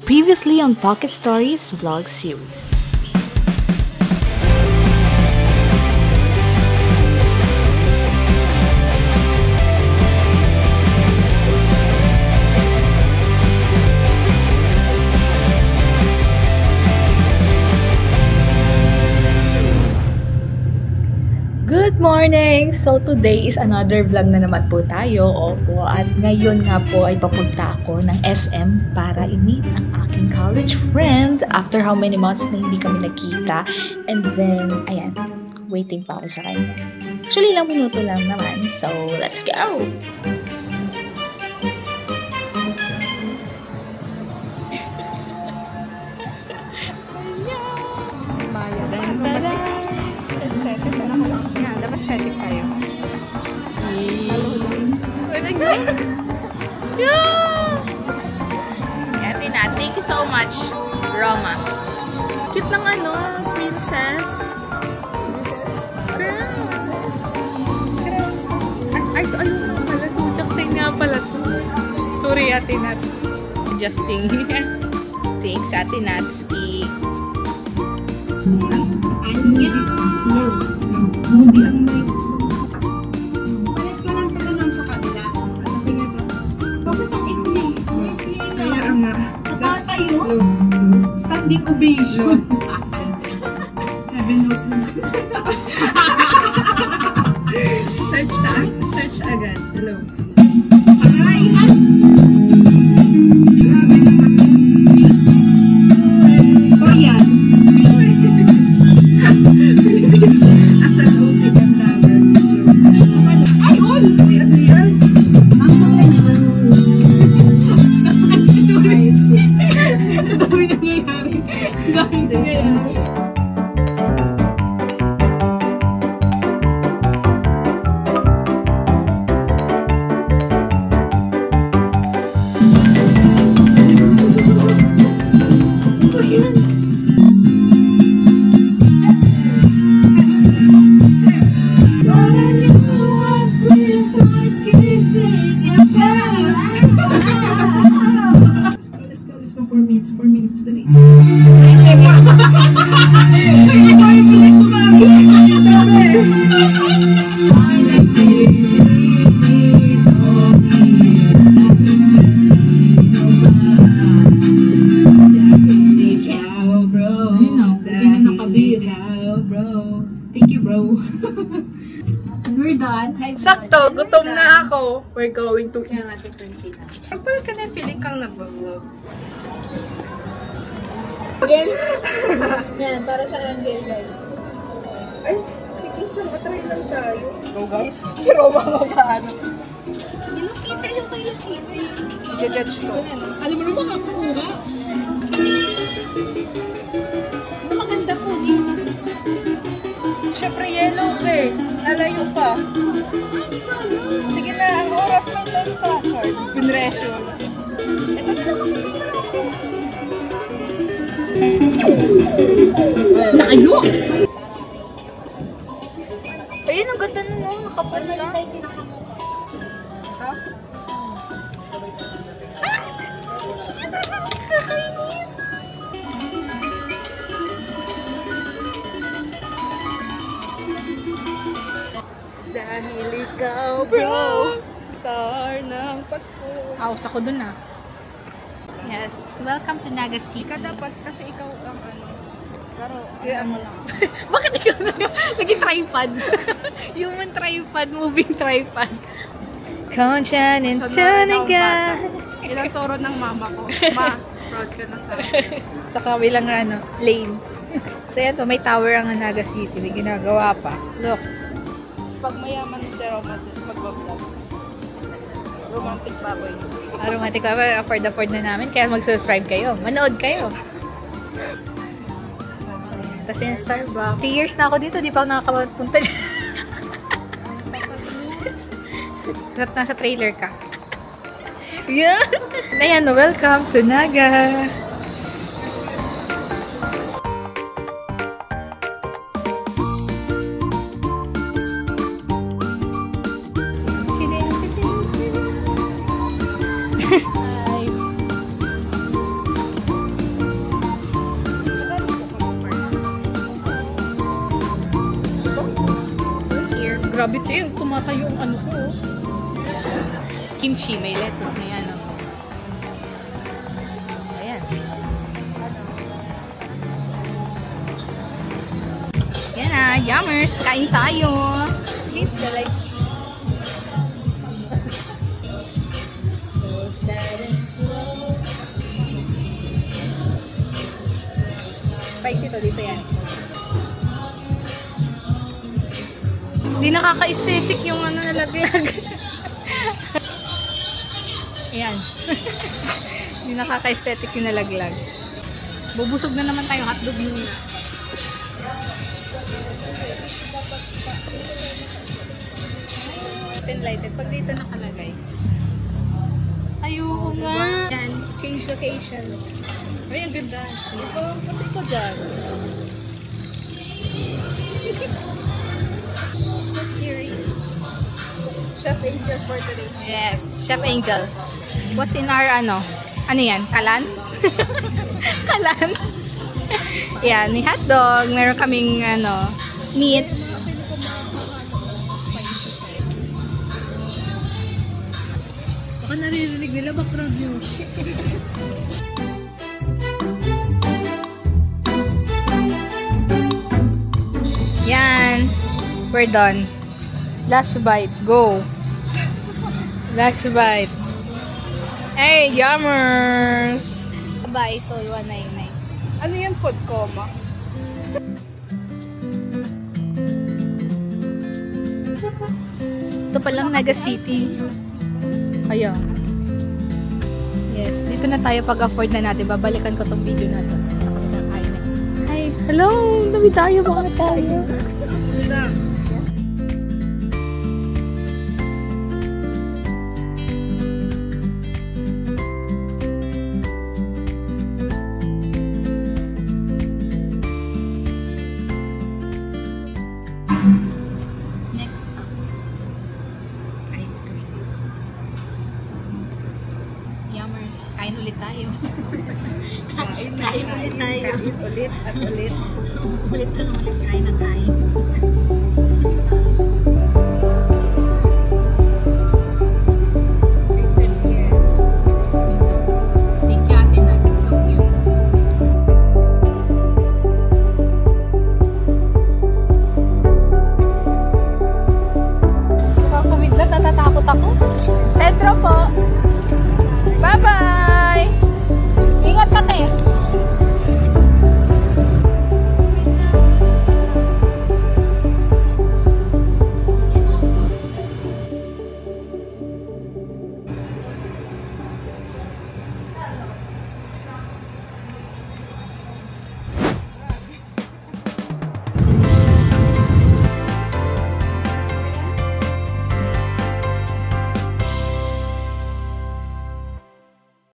Previously on Pocket Stories vlog series. Good morning! So today is another vlog na naman po tayo. Opo, at ngayon nga po ay papunta ako ng SM para i-meet ang aking college friend after how many months na hindi kami nakita. And then, ayan, waiting pa ako sa kanya. Actually, ilang minuto lang naman. So, let's go! Dapat static tayo. Tina, thank you so much, Roma. Cute ng princess. Ay, ayun nga pala. Sujaksay nga pala to. Sorry, Ate Nat. Adjusting. Thanks, Ate Natski. Hindi ang may palit ka lang pala lang sa kabila. Sabi nga ba? Bakit ang ikli? Kaya nga. Nakatayo? Standing ovation. Heaven knows lang. Search na. Search agad. Hello. Aray! Grabe naman. Korean. Asal usik ang dagat. Ay, all! Ano yan? Ang sakay. Dami nangyayari. Dami nangyayari. Sakto, gutom na ako. We're going to eat. Ang pala ka na feeling kang nag-vlog. Girl. Yan, para sa Angel, guys. Ay, tikis lang. Matry lang tayo. Go, guys. Si Roma magkaano. Ilokita yung kay Lakita. I-judge ko. Alam mo naman makakuha. Ano maganda po din? Siyempre, yellow eh. Lalayo pa. Sige na, ang oras may time pa. Pinresyon. Ito na kasi mas marami. Nakayo! Ayun, ang ganda nun, no? Nakapal na. Ha? Kakainis! Dahil ikaw, bro, star ng Pasko. Awas ako dun ah. Yes, welcome to Naga City. Dapat kasi ikaw ang pero Kaya mo lang. Bakit ikaw naging tripod? Human tripod, moving tripod. Conchan and Tanaga. Ilang toro ng mama ko. Ma, proud ka na sa Sa kabilang lane. So yan po, may tower ang Naga City. May ginagawa pa. Look. Pag mayaman si romantic, mag-vlog. Romantic baboy. Romantic pa, afford na namin. Kaya mag-subscribe kayo. Manood kayo. Tapos yung Starbucks. 3 years na ako dito, di pa ako nakakapunta dyan. Nasa trailer ka. Yeah! Ayan, welcome to Naga! Grabe, Che. Tumatayo ang ano ko. Kimchi, may lettuce, may ano. Ayan. Yan na, yummers. Kain tayo. Please, the lights. Spicy to dito yan. Hindi nakaka-aesthetic yung ano nalaglag. Ayan. Hindi nakaka-aesthetic yung nalaglag. Bubusog na naman tayo, hotdog muna. Lighted. Pag dito nakalagay. Ayoko nga. Yan. Change location. Ay, ang ganda. Pati ko dyan. Here is Chef Angel for today. Yes. Chef Angel. What's in our ano? Ano yan? Kalan? Kalan? Yan. May hotdog. Meron kaming ano, meat. Baka naririnig nila background music. Yan. We're done. Last bite. Go. Last bite. Hey, yummers! Bye, so 199. Ano yan, food coma? Ito palang Naga City. Ayun. Yes, dito na tayo pag-afford na natin. Babalikan ko tong video na to. Hi! Hello! Dami tayo. Baka tayo. Next up, ice cream. Yummers, kain ulit tayo. Kain ulit tayo. Kain ulit at ulit. Ulit na ulit, kain na kain.